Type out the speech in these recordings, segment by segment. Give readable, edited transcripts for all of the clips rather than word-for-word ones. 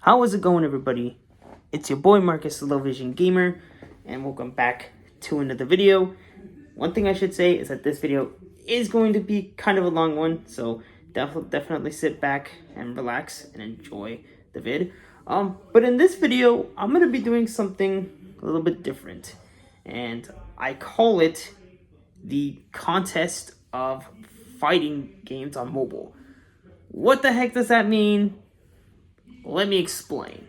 How is it going, everybody? It's your boy Marcus, the Low Vision Gamer, and welcome back to another video. One thing I should say is that this video is going to be kind of a long one, so definitely sit back and relax and enjoy the vid. But in this video, I'm going to be doing something a little bit different, and I call it the contest of fighting games on mobile. What the heck does that mean? Let me explain.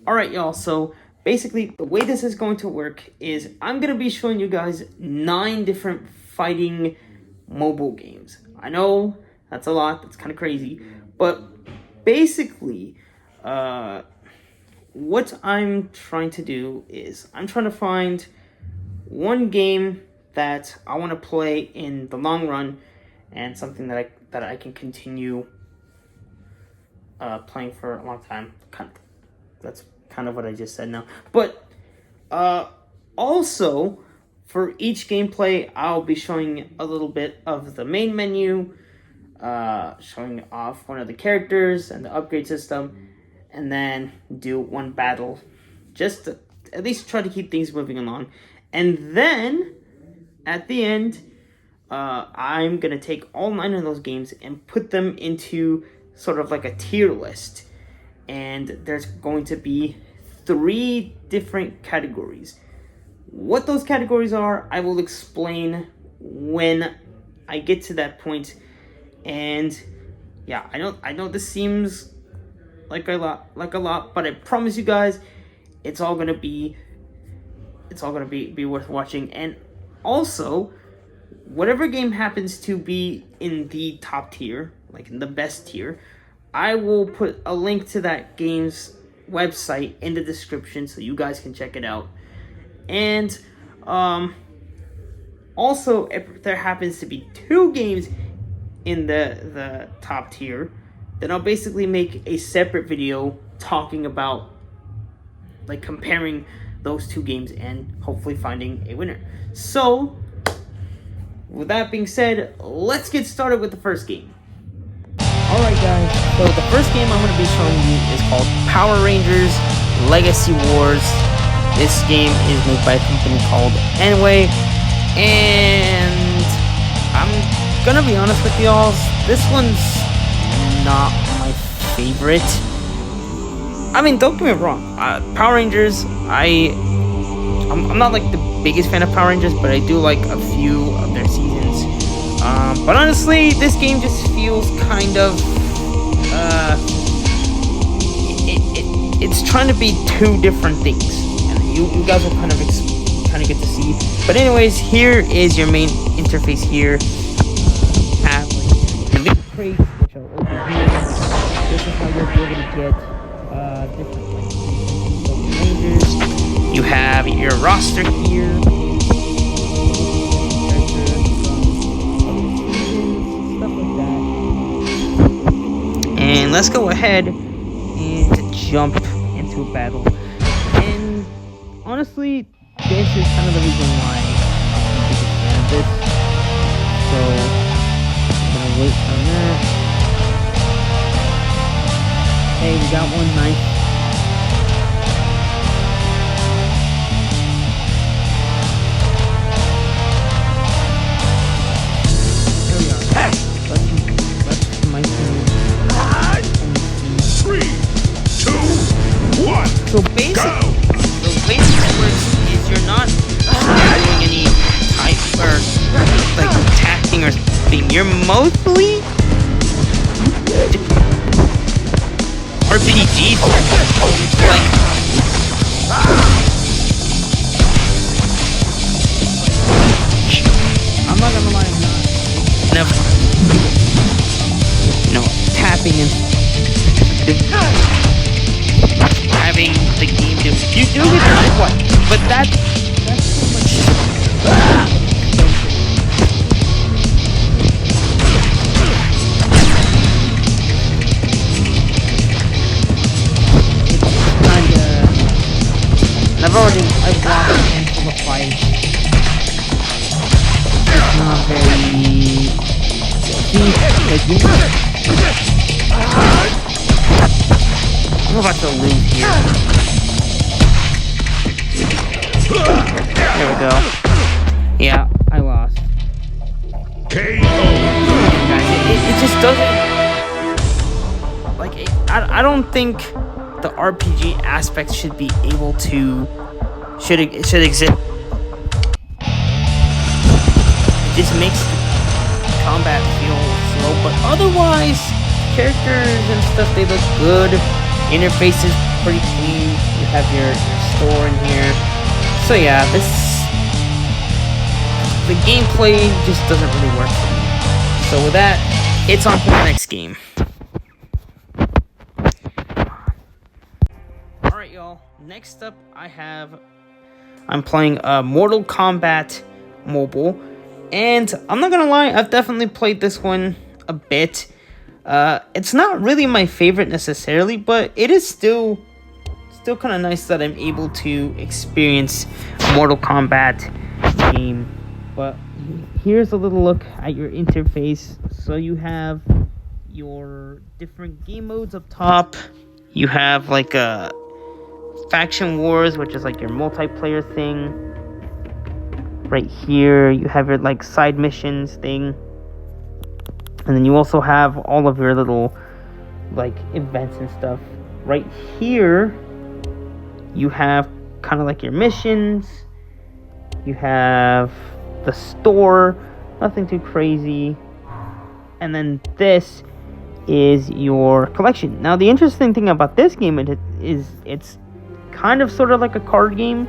Alright, y'all, so basically the way this is going to work is I'm going to be showing you guys 9 different fighting mobile games. I know that's a lot, that's kind of crazy, but basically what I'm trying to do is I'm trying to find one game that I want to play in the long run and something that I can continue playing for a long time. That's kind of what I just said now. But also, for each gameplay, I'll be showing a little bit of the main menu, showing off one of the characters and the upgrade system, and then do one battle, just to at least try to keep things moving along. And then, at the end, I'm going to take all 9 of those games and put them into sort of like a tier list. And there's going to be 3 different categories. What those categories are, I will explain when I get to that point. And yeah, I know this seems like a lot, but I promise you guys, it's all gonna be worth watching. And also, whatever game happens to be in the top tier, like in the best tier, I will put a link to that game's website in the description so you guys can check it out. And also, if there happens to be 2 games in the top tier, then I'll basically make a separate video talking about, like, comparing those 2 games and hopefully finding a winner. So, with that being said, let's get started with the first game. Alright guys, so the first game I'm going to be showing you is called Power Rangers Legacy Wars. This game is made by a company called Anway, and I'm going to be honest with y'all, this one's not my favorite. I mean, don't get me wrong, Power Rangers, I'm not like the biggest fan of Power Rangers, but I do like a few of their seasons. But honestly, this game just feels kind of, it's trying to be 2 different things, and you guys will kind of get to see. But anyways, here is your main interface here. Have like your link crate, which I'll open here. This is how you'll be able to get different like Rangers. You have your roster here. And let's go ahead and jump into a battle. And honestly, this is kind of the reason why I'm a big fan of this. So I'm gonna wait on that. Hey, we got one nice. There we are. Hey! Let's my team. 3, 2, 1. So basically, the way this works is you're not doing any type or like attacking or something. You're mostly RPG. Like, I'm not gonna lie, no tapping and having the game do you do it or what? But that's so much. I've lost a handful of fights. It's not very like you. I'm about to lose here. There we go. Yeah, I lost. It just doesn't... Like, I don't think the RPG aspect should be able to... Should exist. It just makes combat feel slow, but otherwise, characters and stuff, they look good. Interface is pretty clean. You have your store in here. So yeah, the gameplay just doesn't really work for me. So with that, it's on to the next game. Alright y'all, next up I'm playing Mortal Kombat Mobile. And I'm not gonna lie, I've definitely played this one a bit. It's not really my favorite necessarily, but it is still kind of nice that I'm able to experience a Mortal Kombat game. But here's a little look at your interface. So you have your different game modes up top. You have like a Faction Wars, which is like your multiplayer thing. Right here, you have your like side missions thing. And then you also have all of your little like events and stuff. Right here, you have kind of like your missions. You have the store, nothing too crazy. And then this is your collection. Now, the interesting thing about this game is it's kind of sort of like a card game.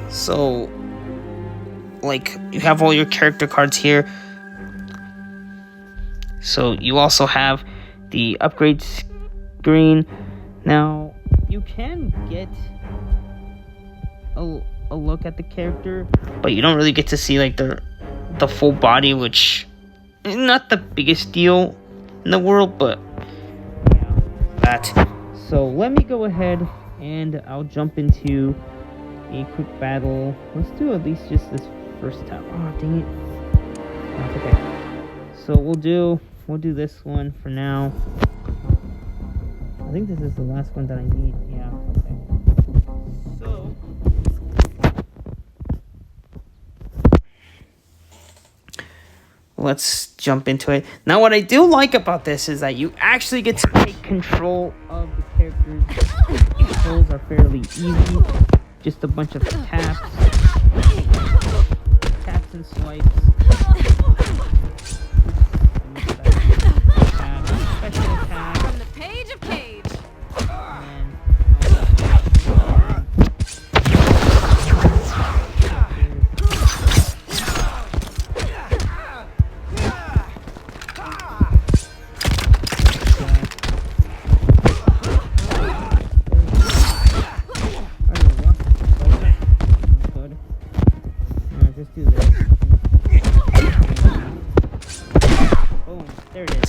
So, like, you have all your character cards here. So you also have the upgrade screen. Now, you can get a look at the character, but you don't really get to see like the full body, which is not the biggest deal in the world, but yeah, that. So let me go ahead and I'll jump into a quick battle. Let's do at least just this first time. Oh, dang it. That's okay. So we'll do this one for now. I think this is the last one that I need. Yeah, okay. So let's jump into it. Now, what I do like about this is that you actually get to take control of the characters. The controls are fairly easy. Just a bunch of taps and swipes. Special attack. From the page of Cage. Just do this. Boom. There it is.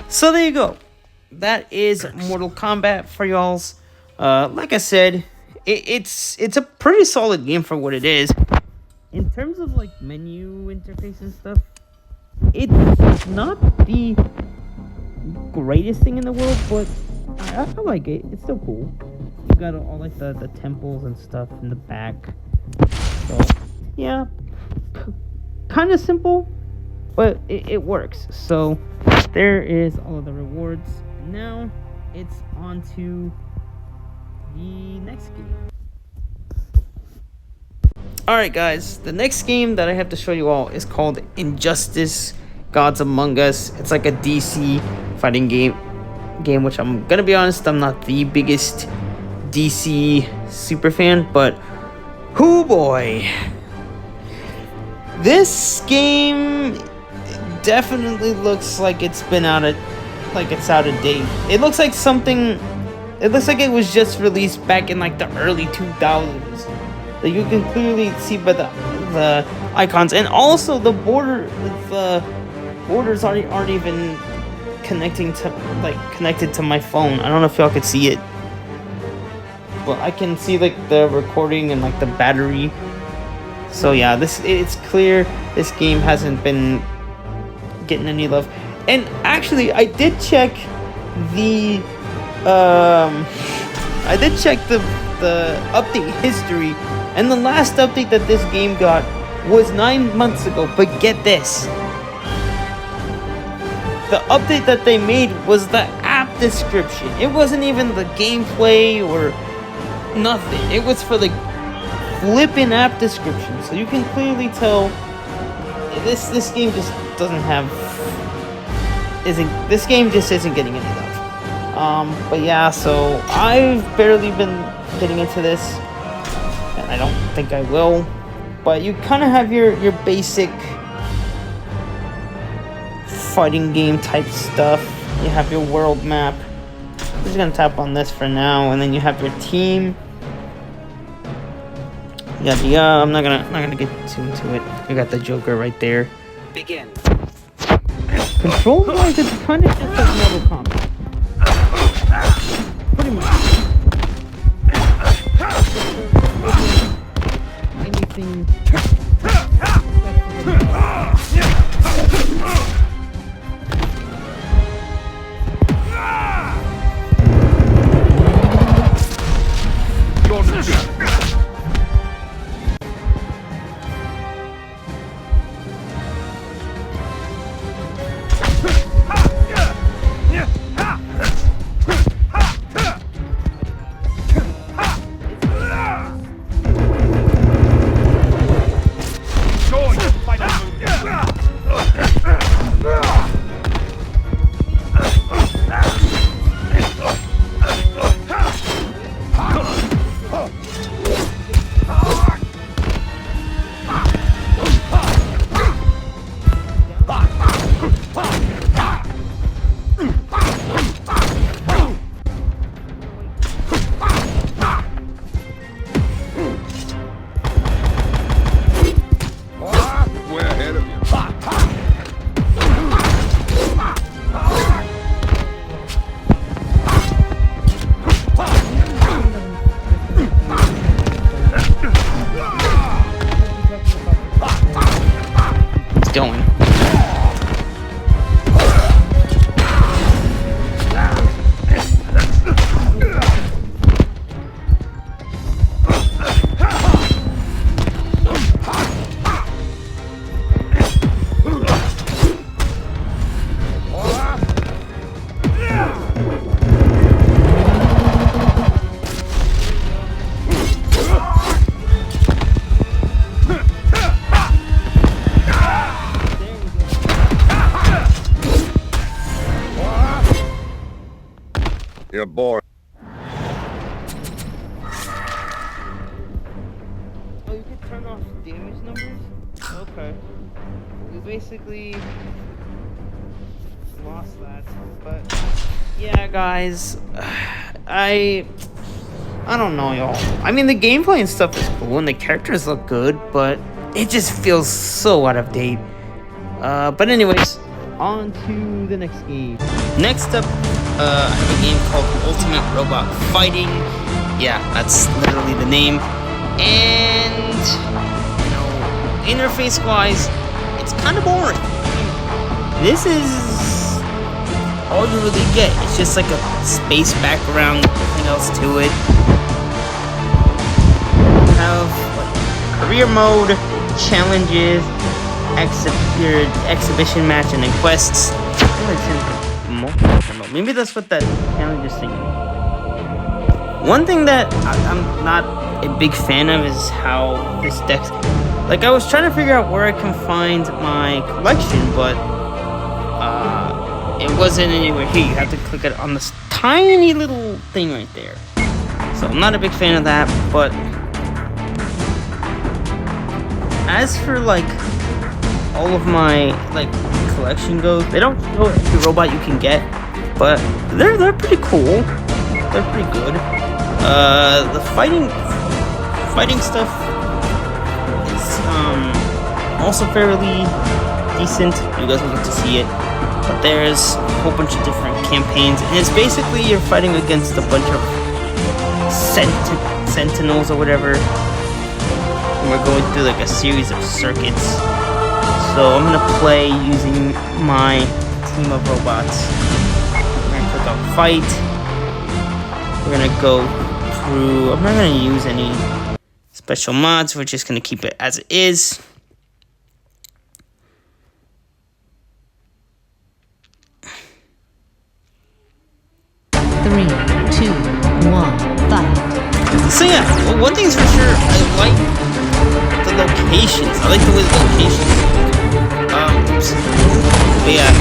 So there you go. That is Mortal Kombat for y'all's. Like I said, it's a pretty solid game for what it is. In terms of like menu interface and stuff, it's not the greatest thing in the world, but I like it. It's still cool. You got all like the temples and stuff in the back. So yeah, kind of simple, but it works. So there is all of the rewards. Now it's on to the next game. Alright guys, the next game that I have to show you all is called Injustice Gods Among Us. It's like a DC fighting game, which I'm gonna be honest, I'm not the biggest DC super fan, but hoo boy, this game definitely looks like it's been out of date. It looks like it was just released back in like the early 2000s. Like, you can clearly see by the icons, and also the borders aren't even connected to my phone. I don't know if y'all could see it, but I can see like the recording and like the battery. So yeah, it's clear this game hasn't been getting any love. And actually, I did check the I did check the update history, and the last update that this game got was 9 months ago. But get this, the update that they made was the app description. It wasn't even the gameplay or nothing. It was for the flippin' app description. So you can clearly tell this game just doesn't have this game just isn't getting any love. But yeah, so I've barely been getting into this, and I don't think I will. But you kind of have your basic fighting game type stuff. You have your world map. I'm just gonna tap on this for now, and then you have your team. Yeah, I'm not gonna get too into it. You got the Joker right there. Begin. Control-wise, it's kind of just like Mortal Kombat. Pretty much. Anything. You're bored. Oh, you can turn off damage numbers? Okay. We basically lost that, but yeah, guys, I don't know, y'all. I mean, the gameplay and stuff is cool, and the characters look good, but it just feels so out of date. But anyways, on to the next game. Next up, I have a game called Ultimate Robot Fighting. Yeah, that's literally the name. And, you know, interface-wise, it's kind of boring. This is all you really get. It's just like a space background, nothing else to it. You have like career mode, challenges, exhibition match, and then quests. Maybe that's what that challenge is saying. One thing that I'm not a big fan of is how this deck. Like, I was trying to figure out where I can find my collection, but it wasn't anywhere here. You have to click it on this tiny little thing right there. So I'm not a big fan of that. But as for like all of my like collection goes, they don't show every robot you can get, but they're pretty cool. They're pretty good. The fighting stuff is also fairly decent. You guys will get to see it. But there's a whole bunch of different campaigns, and it's basically you're fighting against a bunch of sentinels or whatever. And we're going through like a series of circuits. So I'm gonna play using my team of robots. We're gonna put fight. We're gonna go through. I'm not gonna use any special mods. We're just gonna keep it as it is. Three, two, one, fight. So yeah, well, one thing's for sure, I like the locations. I like the way the locations look. But yeah,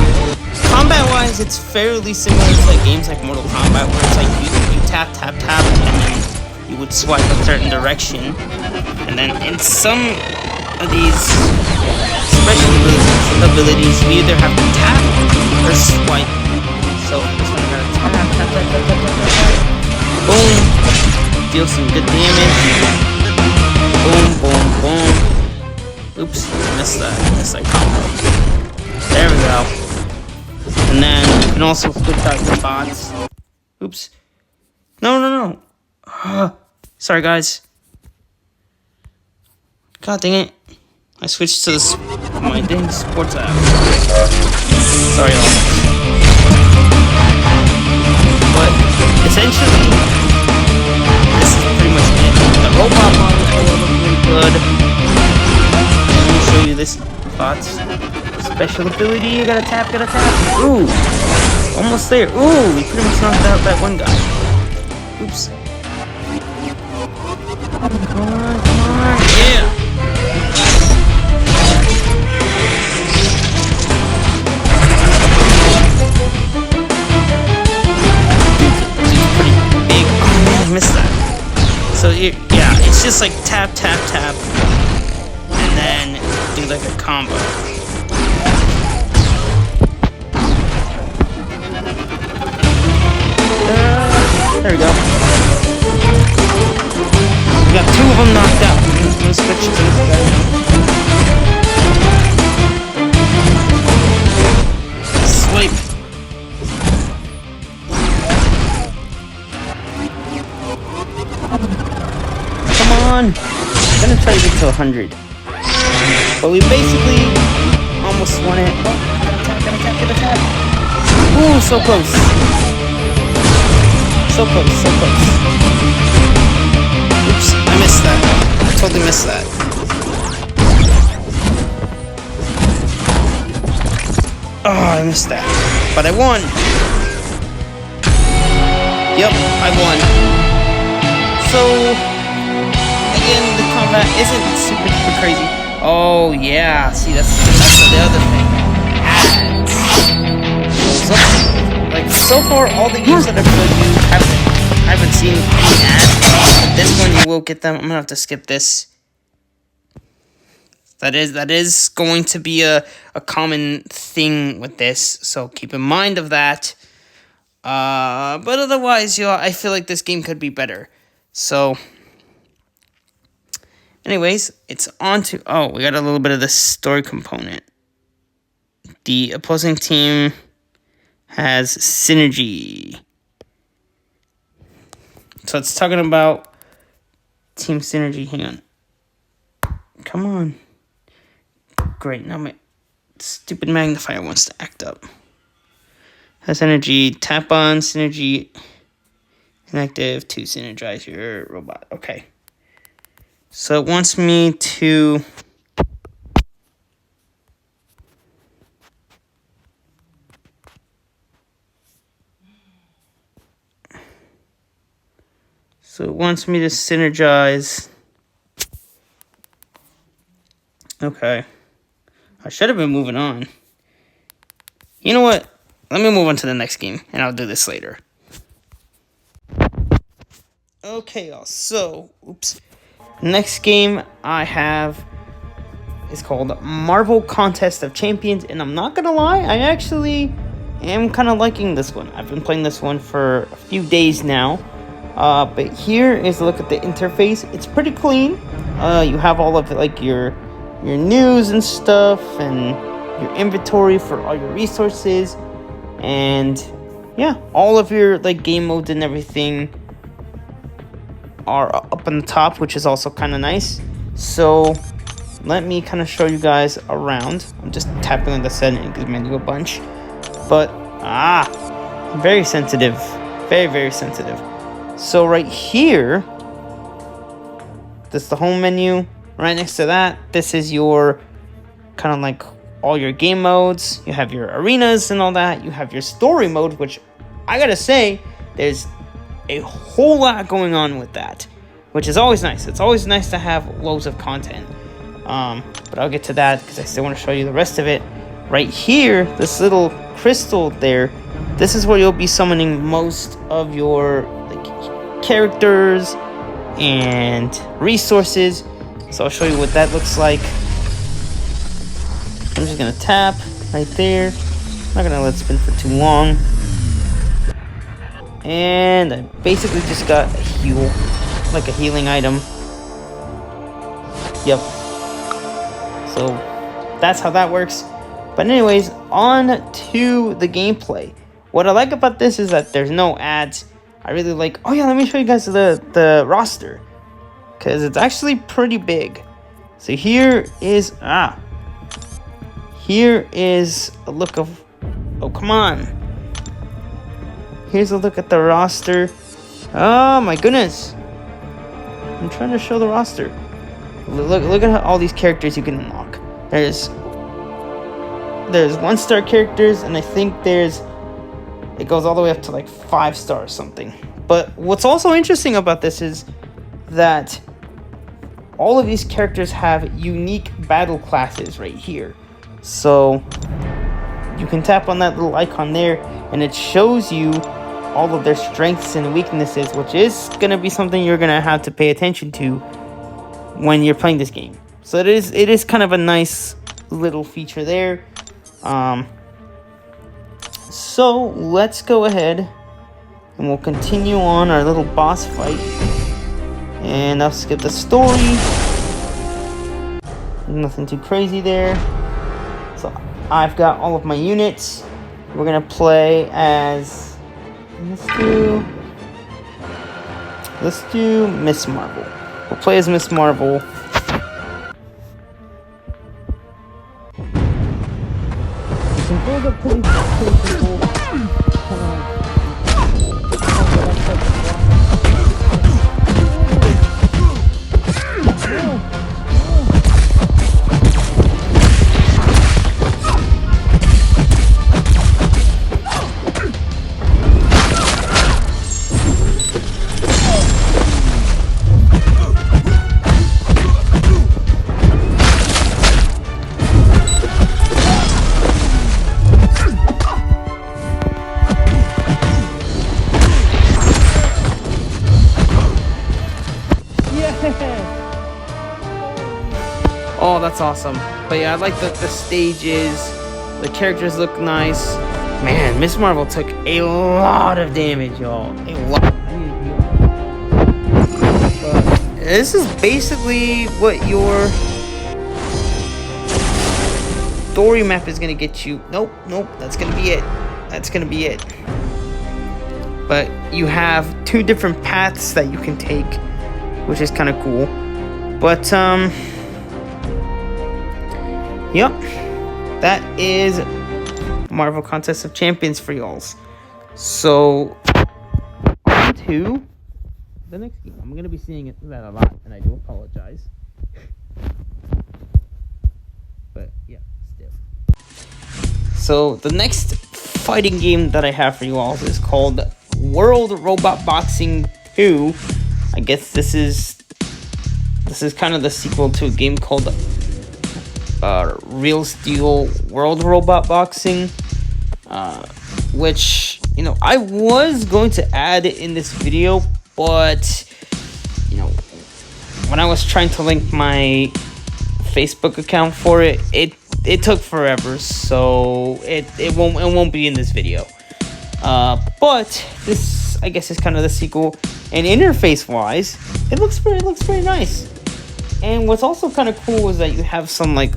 combat-wise, it's fairly similar to like games like Mortal Kombat, where it's like you tap, tap, tap, and then you would swipe a certain direction. And then in some of these special abilities, you either have to tap or swipe. So this one I gotta tap, tap, tap, tap, tap, tap, tap. Boom. Deal some good damage. Boom, boom, boom. Oops, missed that combo. There we go. And then you can also switch out your bots. Oops. No. Sorry, guys. God dang it. I switched to my dang sports app. Sorry, y'all. But essentially, this is pretty much it. The robot models are looking good. Let me show you this bots. Special ability, you gotta tap. Ooh, almost there. Ooh, we pretty much knocked out that one guy. Oops. Come on. Yeah. Missed that. So yeah, it's just like tap, tap, tap, and then do like a combo. There we go. We got two of them knocked out. Let's switch to this guy. Swipe. I'm gonna try to get to 100. But we basically almost won it. Oh, gotta tap. Ooh, so close. So close. Oops, I missed that. I totally missed that. Oh, I missed that. But I won. Yep, I won. So again, the combat isn't super crazy. Oh yeah, see that's the other thing. Ads. So far, all the games that I've showed you haven't seen any ads. But this one you will get them. I'm gonna have to skip this. That is going to be a common thing with this, so keep in mind of that. But otherwise, I feel like this game could be better. So. Anyways, it's on to... Oh, we got a little bit of the story component. The opposing team has synergy. So it's talking about team synergy. Hang on. Come on. Great. Now my stupid magnifier wants to act up. Has energy. Tap on synergy. Inactive to synergize your robot. Okay. So it wants me to synergize. Okay. I should have been moving on. You know what? Let me move on to the next game, and I'll do this later. Okay, y'all. So, oops. Next game I have is called Marvel Contest of Champions, and I'm not gonna lie, I actually am kind of liking this one. I've been playing this one for a few days now, but here is a look at the interface. It's pretty clean. You have all of like your news and stuff, and your inventory for all your resources, and yeah, all of your like game modes and everything are up on the top, which is also kind of nice. So let me kind of show you guys around. I'm just tapping on the settings menu a bunch, but Very sensitive. Very, very sensitive. So right here, this is the home menu. Right next to that, this is your kind of like all your game modes. You have your arenas and all that. You have your story mode, which I gotta say, there's a whole lot going on with that, which is always nice. It's always nice to have loads of content. But I'll get to that because I still want to show you the rest of it. Right here, this little crystal there, this is where you'll be summoning most of your like characters and resources. So I'll show you what that looks like. I'm just gonna tap right there. I'm not gonna let it spin for too long. And I basically just got a heal, like a healing item. Yep. So that's how that works. But anyways, on to the gameplay. What I like about this is that there's no ads. I really like, oh yeah, let me show you guys the roster, because it's actually pretty big. So here is a look of, oh come on. Here's a look at the roster. Oh my goodness. I'm trying to show the roster. Look at all these characters you can unlock. There's 1-star characters, and I think it goes all the way up to like 5-star or something. But what's also interesting about this is that all of these characters have unique battle classes right here. So you can tap on that little icon there, and it shows you all of their strengths and weaknesses, which is going to be something you're going to have to pay attention to when you're playing this game. So it is kind of a nice little feature there. So let's go ahead and we'll continue on our little boss fight. And I'll skip the story. Nothing too crazy there. So I've got all of my units. We're gonna play as, let's do Miss Marvel. We'll play as Miss Marvel. Controls are pretty simple. Oh, that's awesome. But yeah, I like the stages. The characters look nice. Man, Miss Marvel took a lot of damage, y'all. A lot. This is basically what your story map is gonna get you. Nope, that's gonna be it. That's gonna be it. But you have 2 different paths that you can take, which is kind of cool. But yep, that is Marvel Contest of Champions for y'all. So on to the next game. I'm gonna be seeing that a lot, and I do apologize. But yeah, still. So the next fighting game that I have for you all is called World Robot Boxing 2. I guess this is kind of the sequel to a game called Real Steel World Robot Boxing, which, you know, I was going to add in this video, but, you know, when I was trying to link my Facebook account for it, it took forever, so it won't be in this video. But this, I guess, is kind of the sequel, and interface wise, it looks pretty nice. And what's also kind of cool is that you have some, like,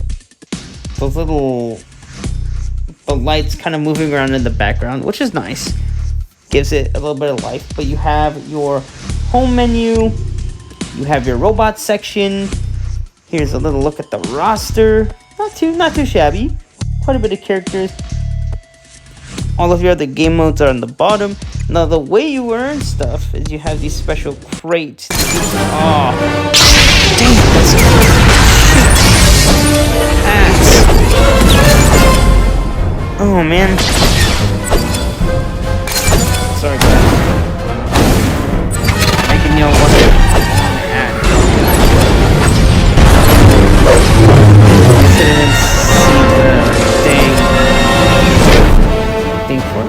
those little lights kind of moving around in the background, which is nice. Gives it a little bit of life. But you have your home menu, you have your robot section. Here's a little look at the roster. Not too shabby. Quite a bit of characters. all of your other game modes are on the bottom. Now the way you earn stuff is you have these special crates. Oh, dang it! Oh man. Sorry guys. Making y'all wonder.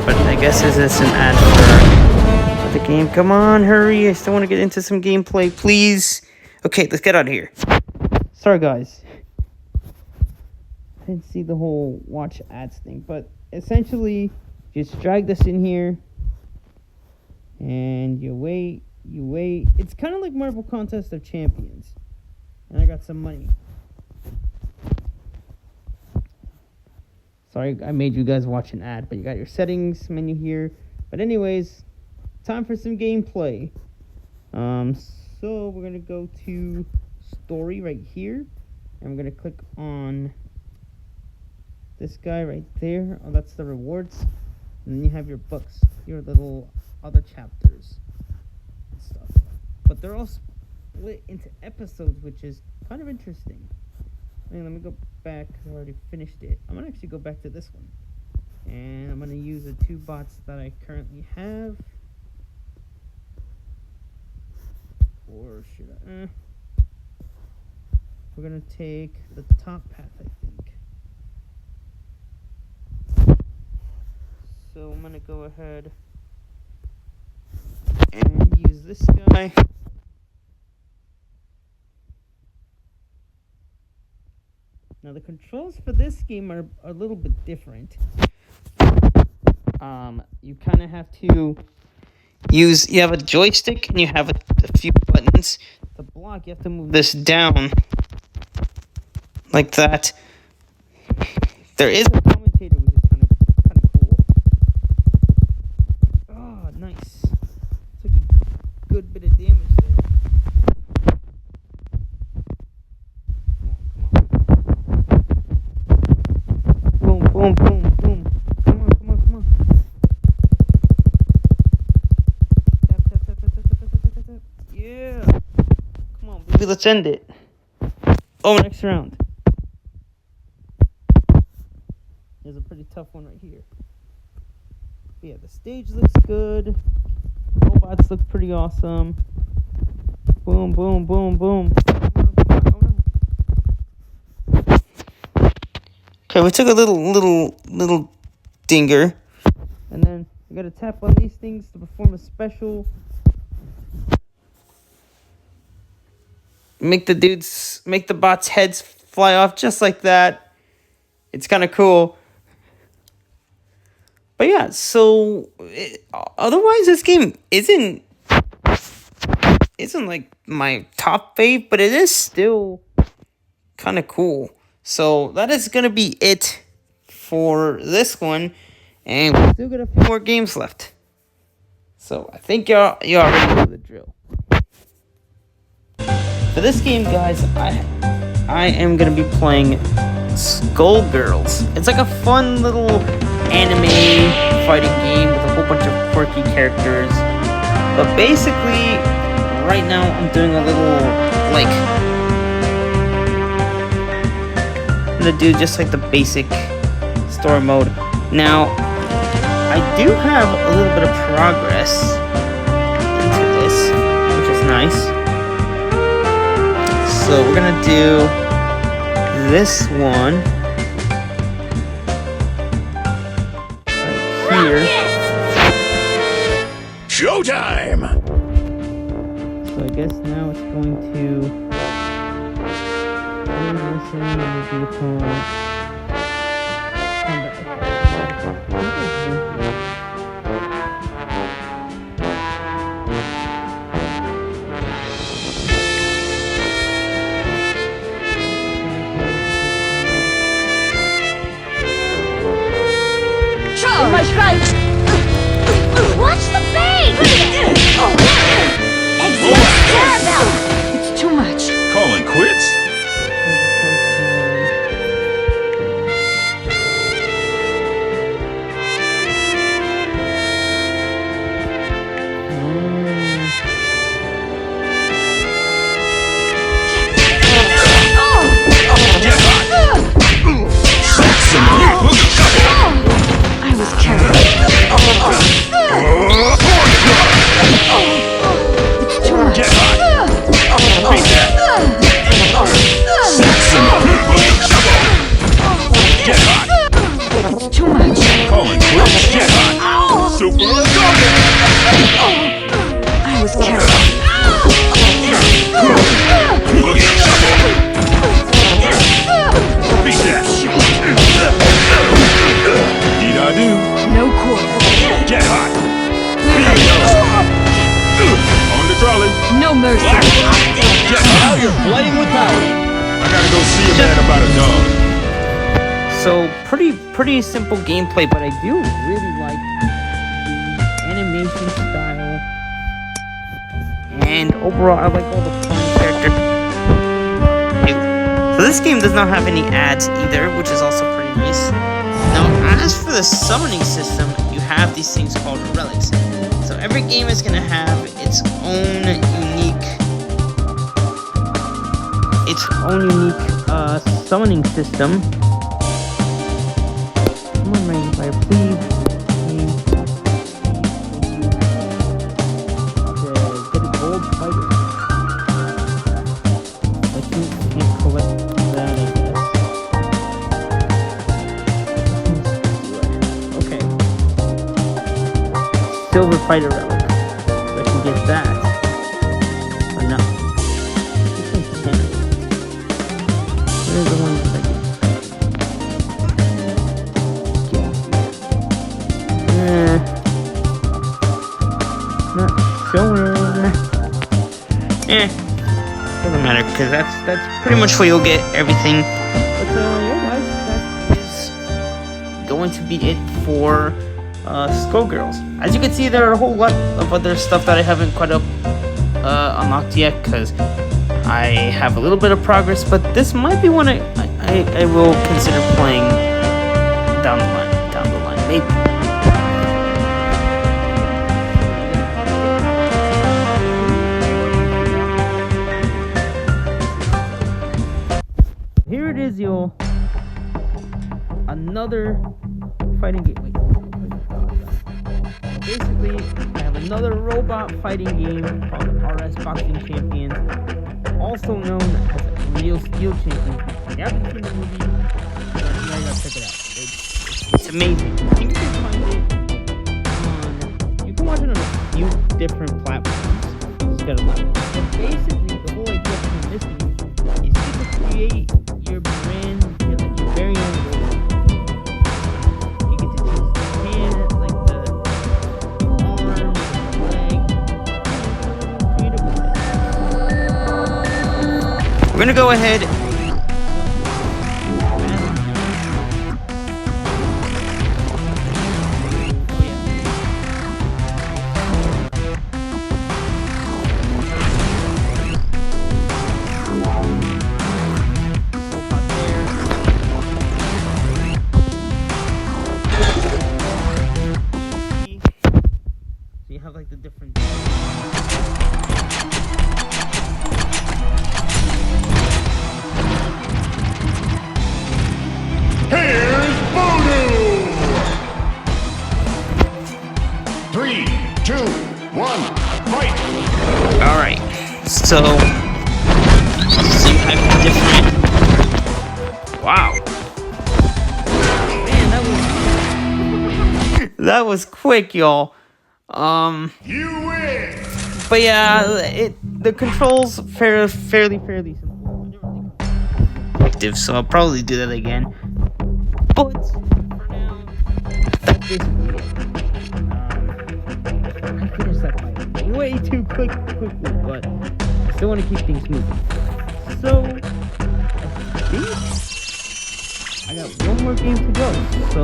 But I guess this is an ad for the game. Come on, hurry. I still want to get into some gameplay, please. Okay, let's get out of here. Sorry, guys. I didn't see the whole watch ads thing, but essentially, just drag this in here. And you wait. It's kind of like Marvel Contest of Champions. And I got some money. Sorry, I made you guys watch an ad, but you got your settings menu here. But anyways, time for some gameplay. So we're gonna go to story right here, and we're gonna click on this guy right there. Oh, that's the rewards. And then you have your books, your little other chapters and stuff. But they're all split into episodes, which is kind of interesting. Let me go back. I already finished it. I'm gonna actually go back to this one, and I'm gonna use the 2 bots that I currently have. Or should I? We're gonna take the top path, I think. So I'm gonna go ahead and use this guy. Now the controls for this game are a little bit different. You kind of have to you have a joystick and you have a few buttons. The block, you have to move this down like that. There is a commentator, which is kind of cool. Oh, nice. Took a good bit of damage there. Boom, boom, boom, boom. Come on. Tap. Yeah. Come on, baby, let's end it. Oh, next round. There's a pretty tough one right here. But yeah, the stage looks good. Robots look pretty awesome. Boom, boom, boom, boom. Come on. Okay, we took a little dinger, and then you gotta tap on these things to perform a special. Make the bots' heads fly off just like that. It's kind of cool. But yeah, so otherwise this game isn't like my top fave, but it is still kind of cool. So that is gonna be it for this one, and we still got a few more games left. So I think you already know the drill. For this game, guys, I am gonna be playing Skullgirls. It's like a fun little anime fighting game with a whole bunch of quirky characters. But basically, right now I'm doing a little I'm gonna do just like the basic story mode. Now, I do have a little bit of progress into this, which is nice. So we're gonna do this one right here. Showtime! So I guess now it's going to listen and do combat. In my strike! Watch the fade! Exit Clarabelle! It's too much. Calling quits? See a man about a dog. So pretty simple gameplay, but I do really like the animation style, and overall I like all the fun characters. So this game does not have any ads either, which is also pretty nice. Now, as for the summoning system, you have these things called relics. So every game is gonna have its own unique summoning system. Come on, Rainfire, please. Get a gold fighter. I think we can collect that, I guess. Okay. Silver fighter relic. So I can get that. Or no. Where's the one that I can not showing. Doesn't matter, because that's pretty much where you'll get everything. But yeah, guys, that is going to be it for Skullgirls. As you can see, there are a whole lot of other stuff that I haven't quite unlocked yet, because I have a little bit of progress, but this might be one I will consider playing down the line, maybe. Here it is, y'all. Another fighting game. Wait. Basically, I have another robot fighting game called RS Boxing Champions, also known as Real Steel Champions. If you haven't seen the movie, you gotta check it out. It's amazing. I think you can find it on. You can watch it on a few different platforms. It's got a lot. Basically, the whole idea behind this game is you can create your brand, your very own robot. You get to choose the hand, like the arm, leg, create a weapon. We're gonna go ahead. You have like the different. Here's Voodoo! 3, 2, 1, fight! Alright, so you have different. Wow. Man, that was quick, y'all. You win! But yeah, the controls fairly simple. Effective, so I'll probably do that again. But for now, that's basically it. I finished that fight way too quickly, but I still want to keep things moving. So I think I got one more game to go. So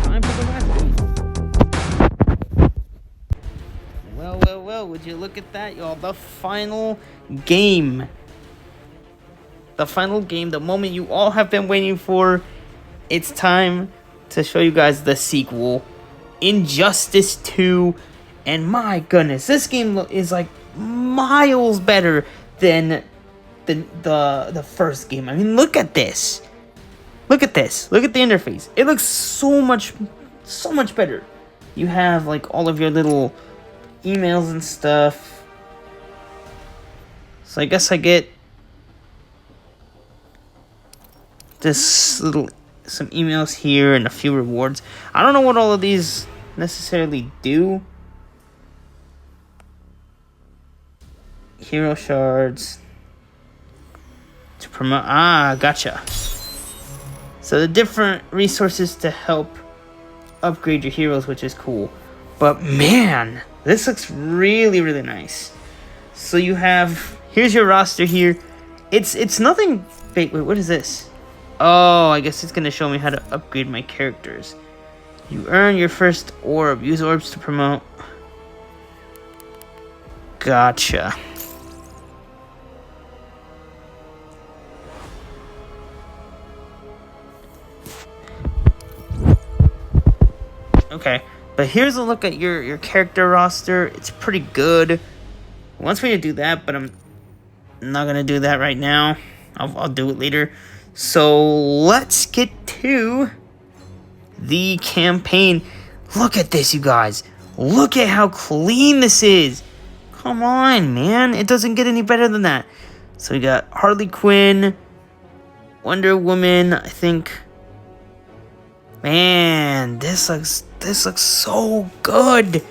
time for the last game. Well, would you look at that, y'all? The final game. The final game, the moment you all have been waiting for. It's time to show you guys the sequel, Injustice 2. And my goodness, this game is like miles better than the first game. I mean, look at this. Look at this. Look at the interface. It looks so much better. You have like all of your little emails and stuff. So I guess I get some emails here and a few rewards. I don't know what all of these necessarily do. Hero shards to promote. Gotcha. So the different resources to help upgrade your heroes, which is cool. But man, this looks really nice. So you have, here's your roster here. It's nothing big. Wait, what is this? Oh, I guess it's gonna show me how to upgrade my characters. You earn your first orb. Use orbs to promote. Gotcha. Okay, but here's a look at your character roster. It's pretty good. It wants me to do that, but I'm not gonna do that right now. I'll do it later. So let's get to the campaign. Look at this, you guys. Look at how clean this is. Come on, man. It doesn't get any better than that. So we got Harley Quinn, Wonder Woman, I think. Man, this looks so good.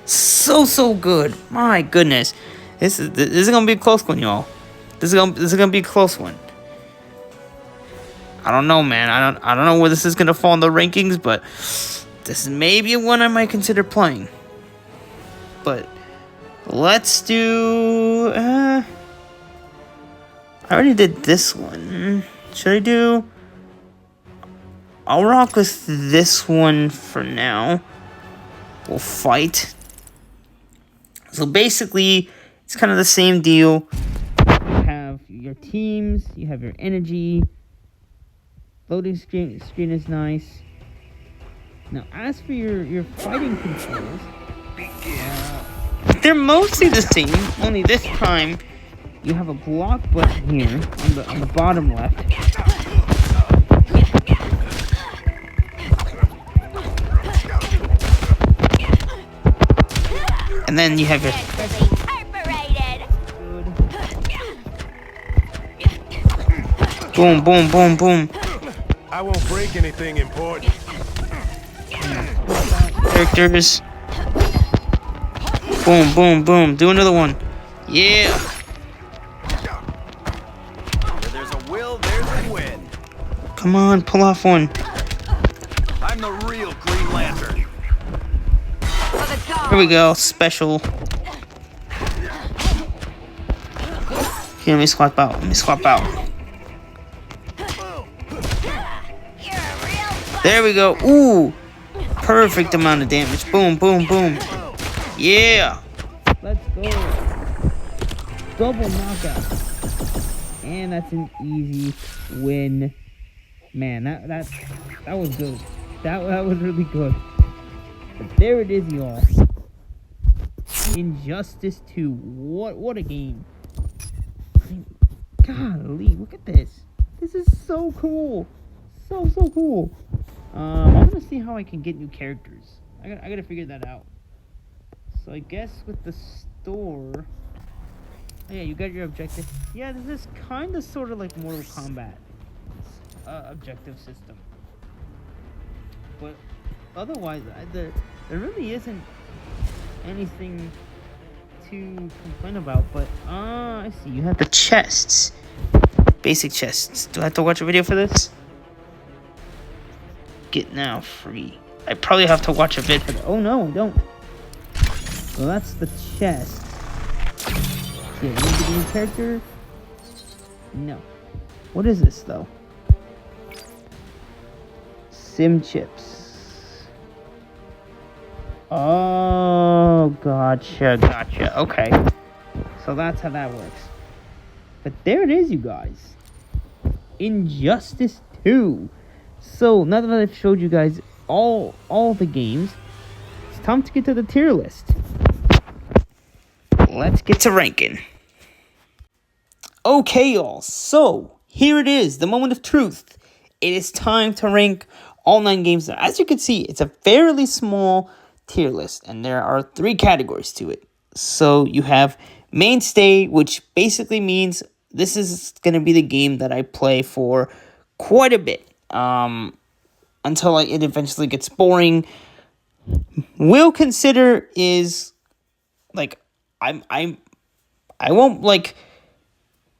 So good. My goodness. This is gonna be a close one, y'all. This is gonna be a close one. I don't know, man. I don't know where this is gonna fall in the rankings, but this is maybe one I might consider playing. But let's do. I already did this one. Should I do? I'll rock with this one for now. We'll fight. So basically, it's kind of the same deal. You have your teams. You have your energy. Loading screen is nice. Now, as for your fighting controls, they're mostly the same. Only this time, you have a block button here on the bottom left. And then you have your boom, boom, boom, boom. I won't break anything important. Characters. Boom, boom, boom. Do another one. Yeah. Where there's a will, there's a win. Come on, pull off one. I'm the real Green Lantern. Here we go. Special. Okay, let me swap out. There we go. Ooh. Perfect amount of damage. Boom, boom, boom. Yeah. Let's go. Double knockout. And that's an easy win. Man, that was good. That was really good. But there it is, y'all. Injustice 2. What a game. I mean, golly, look at this. This is so cool. So cool. I'm gonna see how I can get new characters. I gotta figure that out. So I guess with the store. Oh yeah, you got your objective. Yeah, this is kind of sort of like Mortal Kombat objective system. But otherwise, there really isn't anything to complain about. But I see you have the chests, basic chests. Do I have to watch a video for this? Get now free. I probably have to watch a vid for that. Oh no, don't. Well, that's the chest. Yeah, you need to be a character? No. What is this though? Sim chips. Oh, gotcha. Okay. So that's how that works. But there it is, you guys. Injustice 2. So now that I've showed you guys all the games, it's time to get to the tier list. Let's get to ranking. Okay, y'all. So here it is, the moment of truth. It is time to rank all 9 games. Now, as you can see, it's a fairly small tier list, and there are 3 categories to it. So you have mainstay, which basically means this is going to be the game that I play for quite a bit. Until it eventually gets boring. Will consider is like I won't like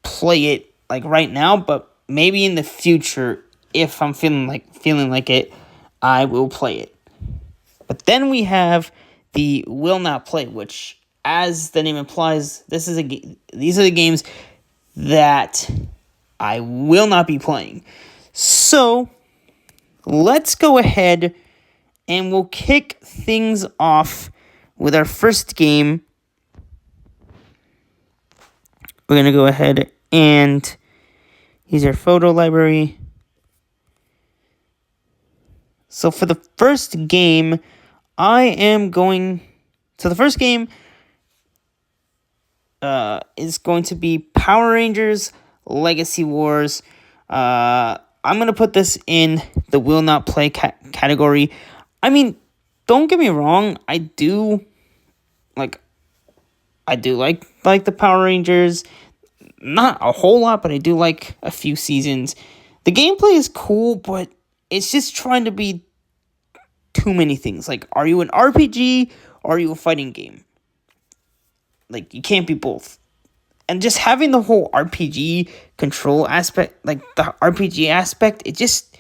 play it like right now, but maybe in the future, if I'm feeling like it, I will play it. But then we have the will not play, which, as the name implies, these are the games that I will not be playing. So, let's go ahead and we'll kick things off with our first game. We're going to go ahead and use our photo library. So for the first game, the first game is going to be Power Rangers Legacy Wars. I'm going to put this in the will not play category. I mean, don't get me wrong, I do like the Power Rangers. Not a whole lot, but I do like a few seasons. The gameplay is cool, but it's just trying to be too many things. Like, are you an RPG or are you a fighting game? Like, you can't be both. And just having the whole RPG control aspect, like the RPG aspect, it just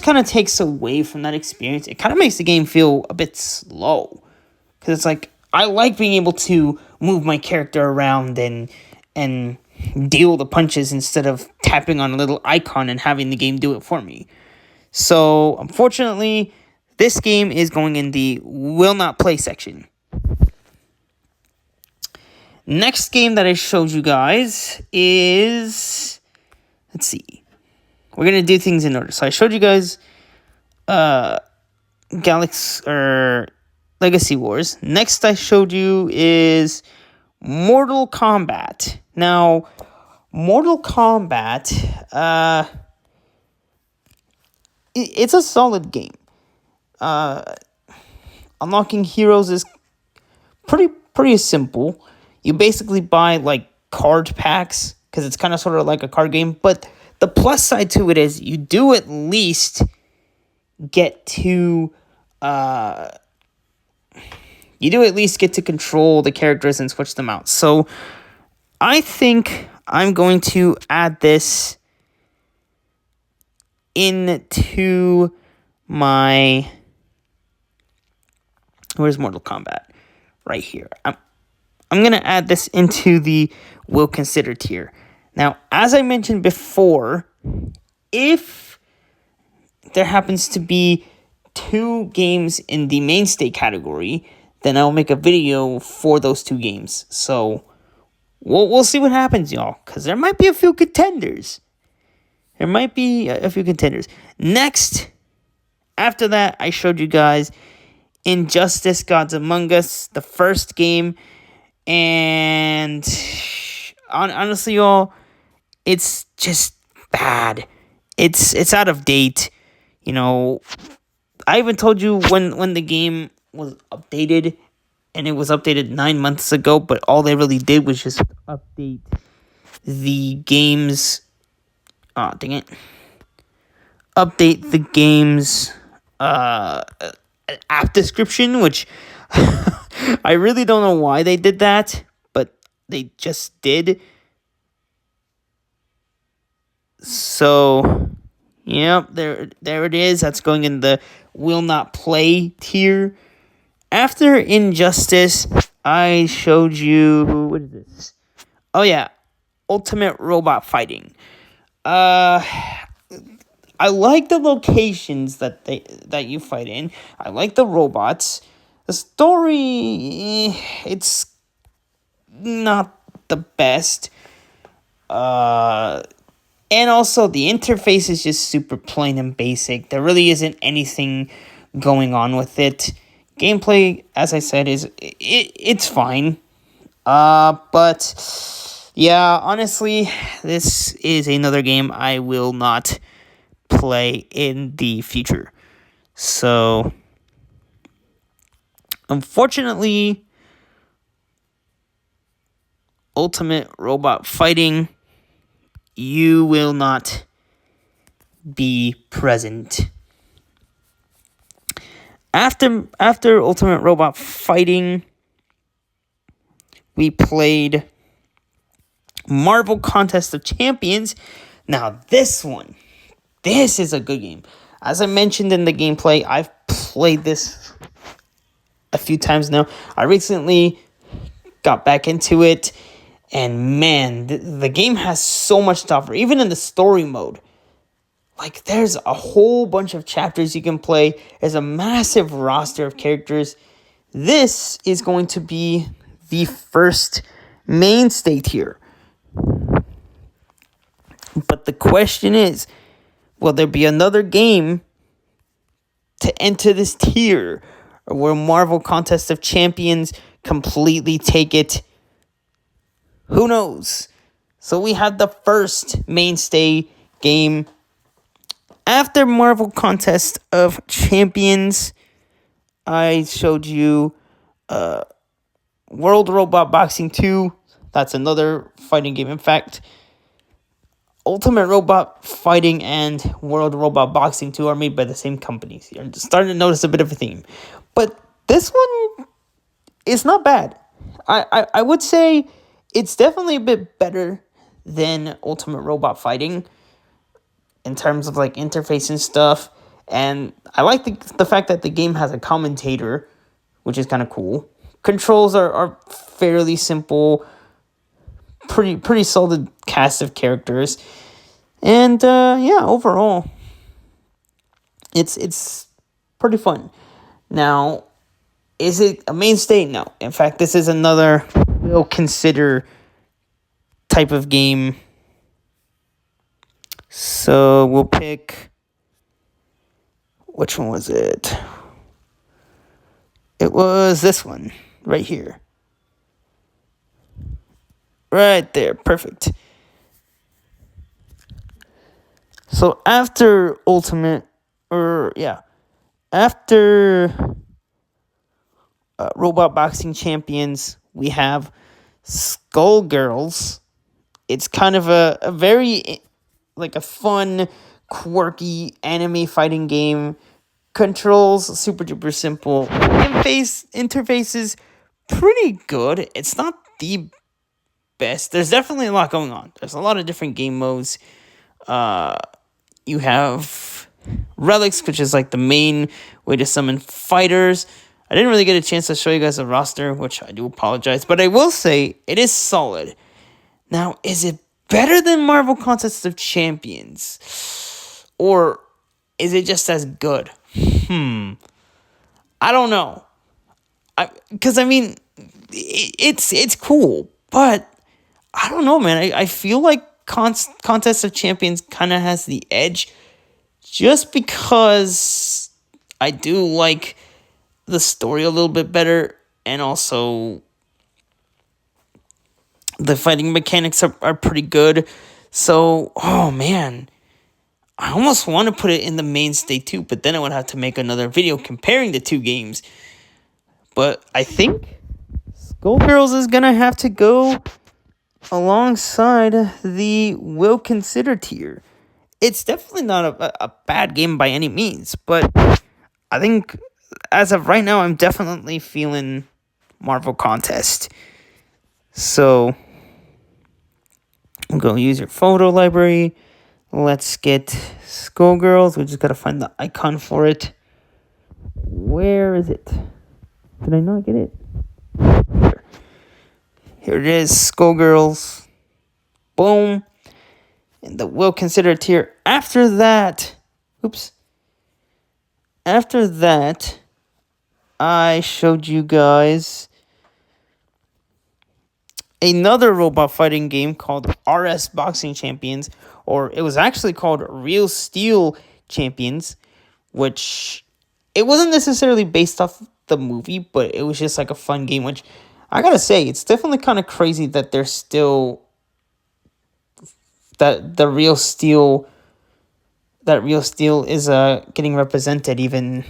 kind of takes away from that experience. It kind of makes the game feel a bit slow. Because it's like, I like being able to move my character around and deal the punches instead of tapping on a little icon and having the game do it for me. So, unfortunately, this game is going in the will not play section. Next game that I showed you guys is, let's see, we're going to do things in order. So I showed you guys Legacy Wars. Next I showed you is Mortal Kombat. Now, Mortal Kombat, it's a solid game. Unlocking heroes is pretty simple. You basically buy like card packs because it's kind of sort of like a card game. But the plus side to it is you do at least get to control the characters and switch them out. So I think I'm going to add this into my... Where's Mortal Kombat? Right here. I'm going to add this into the will consider tier. Now, as I mentioned before, if there happens to be 2 games in the mainstay category, then I'll make a video for those 2 games. So, we'll see what happens, y'all, because there might be a few contenders. Next, after that, I showed you guys Injustice Gods Among Us, the first game, and honestly, y'all, it's just bad. It's out of date. You know, I even told you when the game was updated, and it was updated 9 months ago, but all they really did was just update the game's update the game's app description, which I really don't know why they did that, but they just did. So, yep, there it is. That's going in the will not play tier. After Injustice, I showed you, what is this? Oh yeah, Ultimate Robot Fighting. I like the locations that you fight in. I like the robots. The story, it's not the best. And also the interface is just super plain and basic. There really isn't anything going on with it. Gameplay, as I said, it's fine. But yeah, honestly, this is another game I will not play in the future. So, unfortunately, Ultimate Robot Fighting, you will not be present. After Ultimate Robot Fighting, we played Marvel Contest of Champions. Now, this is a good game. As I mentioned in the gameplay, I've played this a few times now. I recently got back into it, And man, the game has so much to offer, even in the story mode. Like, there's a whole bunch of chapters you can play. There's a massive roster of characters. This is going to be the first mainstay tier. But the question is, will there be another game to enter this tier? Or will Marvel Contest of Champions completely take it? Who knows? So we have the first mainstay game. After Marvel Contest of Champions, I showed you World Robot Boxing 2. That's another fighting game. In fact, Ultimate Robot Fighting and World Robot Boxing 2 are made by the same companies. You're starting to notice a bit of a theme. But this one is not bad. I would say it's definitely a bit better than Ultimate Robot Fighting in terms of like interface and stuff. And I like the fact that the game has a commentator, which is kind of cool. Controls are fairly simple. Pretty solid cast of characters. And yeah, overall, it's pretty fun. Now, is it a mainstay? No. In fact, this is another we'll consider type of game. So we'll pick, which one was it? It was this one right here. Right there, perfect. So after after Robot Boxing Champions, we have Skullgirls. It's kind of a very, like, a fun, quirky anime fighting game. Controls super duper simple. Interface is pretty good. It's not the best. There's definitely a lot going on. There's a lot of different game modes. You have relics, which is like the main way to summon fighters. I didn't really get a chance to show you guys the roster, which I do apologize, but I will say it is solid. Now, is it better than Marvel Contest of Champions? Or is it just as good? I don't know. Because I mean, it's cool, but I don't know, man. I feel like Contest of Champions kind of has the edge, just because I do like the story a little bit better, and also the fighting mechanics are pretty good. So, oh man, I almost want to put it in the mainstay too, but then I would have to make another video comparing the two games. But I think Skullgirls is gonna have to go alongside the will consider tier. It's definitely not a bad game by any means, but I think as of right now, I'm definitely feeling Marvel Contest. So I'm going to use your photo library. Let's get Skullgirls. We just got to find the icon for it. Where is it? Did I not get it? Here it is, Skullgirls. Boom. And the will consider tier. After that, I showed you guys another robot fighting game called RS Boxing Champions, or it was actually called Real Steel Champions, which it wasn't necessarily based off the movie, but it was just like a fun game, which I gotta say, it's definitely kind of crazy that there's still that Real Steel is getting represented even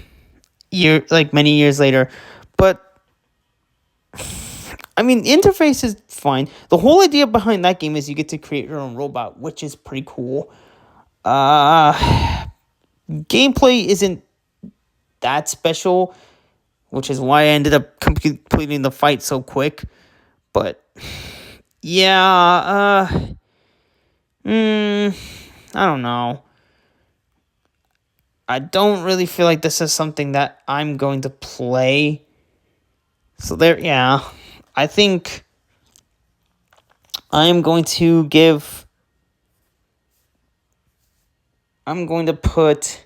many years later. But I mean, the interface is fine. The whole idea behind that game is you get to create your own robot, which is pretty cool. Gameplay isn't that special, which is why I ended up completing the fight so quick. But yeah, I don't know. I don't really feel like this is something that I'm going to play. So I think I'm going to put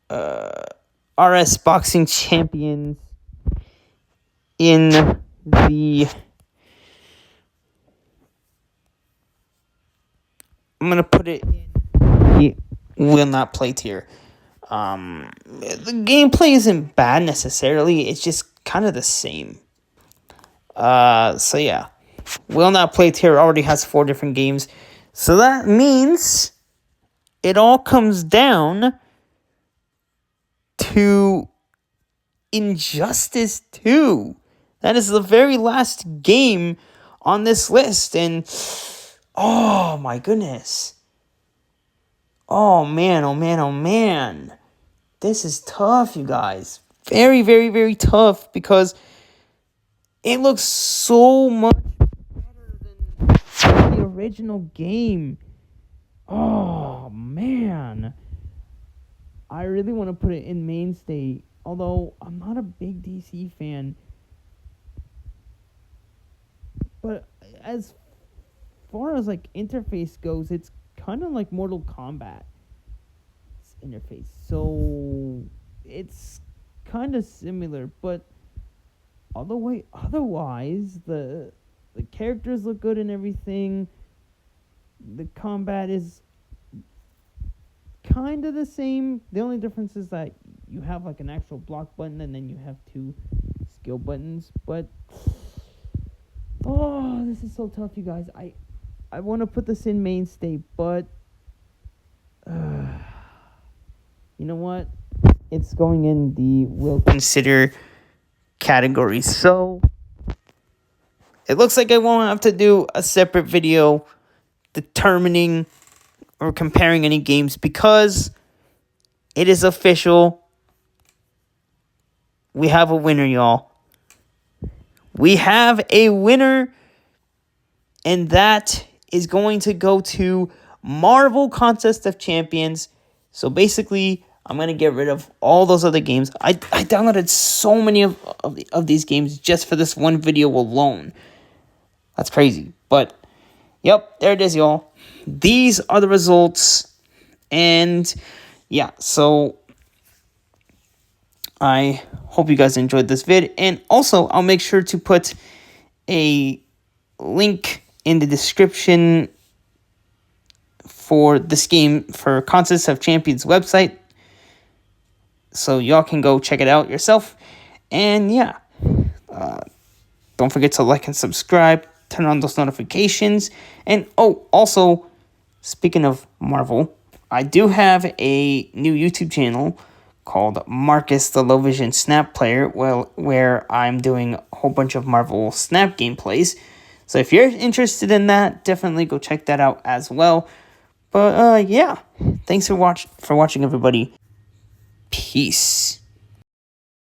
RS Boxing Champions in the... I'm going to put it in the will not play tier. The gameplay isn't bad necessarily. It's just kind of the same. So yeah. Will not play tier already has 4 different games. So that means it all comes down to Injustice 2. That is the very last game on this list. And oh my goodness. Oh man, oh man, oh man. This is tough, you guys. Very, very, very tough because it looks so much better than the original game. Oh man. I really want to put it in mainstay, although I'm not a big DC fan. But as far as like interface goes, it's kind of like Mortal Kombat's interface. So it's kind of similar, but otherwise the characters look good and everything. The combat is kind of the same. The only difference is that you have like an actual block button and then you have 2 skill buttons. But oh, this is so tough, you guys. I want to put this in mainstay, but you know what? It's going in the will consider category. So it looks like I won't have to do a separate video determining or comparing any games because it is official. We have a winner, y'all. We have a winner, and that is going to go to Marvel Contest of Champions. So basically, I'm going to get rid of all those other games. I downloaded so many of these games just for this one video alone. That's crazy. But, yep, there it is, y'all. These are the results. And, yeah, so I hope you guys enjoyed this vid. And also, I'll make sure to put a link in the description for this game for Contest of Champions website. So y'all can go check it out yourself. And yeah, don't forget to like and subscribe. Turn on those notifications. And oh, also, speaking of Marvel, I do have a new YouTube channel called Marcus the Low Vision Snap Player, where I'm doing a whole bunch of Marvel Snap gameplays. So if you're interested in that, definitely go check that out as well. But yeah, thanks for watching, everybody. Peace.